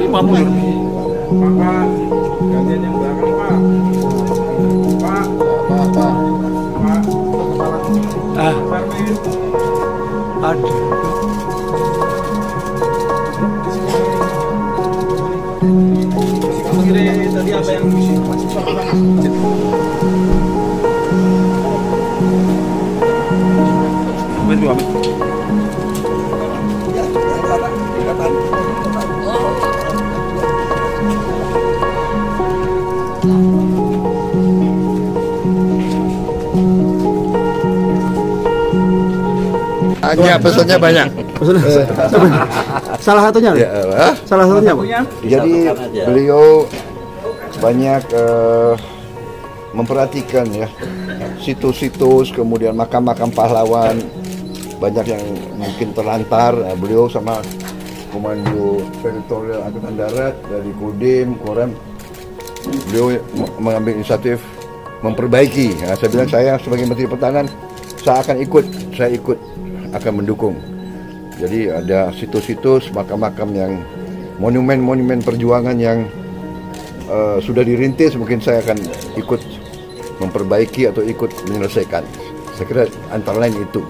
Pak Mundur. Pak, gantian yang belakang Pak. Pak. Aduh. Tadi apa yang hanya pesannya banyak. Salah satunya, Ya, salah satunya, Bu. jadi beliau banyak memperhatikan ya situs-situs, kemudian makam-makam pahlawan, banyak yang mungkin terlantar. Nah, beliau sama Komando Teritorial Angkatan Darat dari Kodim, Korem, beliau mengambil inisiatif memperbaiki. Nah, saya bilang saya sebagai Menteri Pertahanan, saya ikut akan mendukung. Jadi ada situs-situs, makam-makam yang monumen-monumen perjuangan yang sudah dirintis, mungkin saya akan ikut memperbaiki atau ikut menyelesaikan. Saya kira antara lain itu.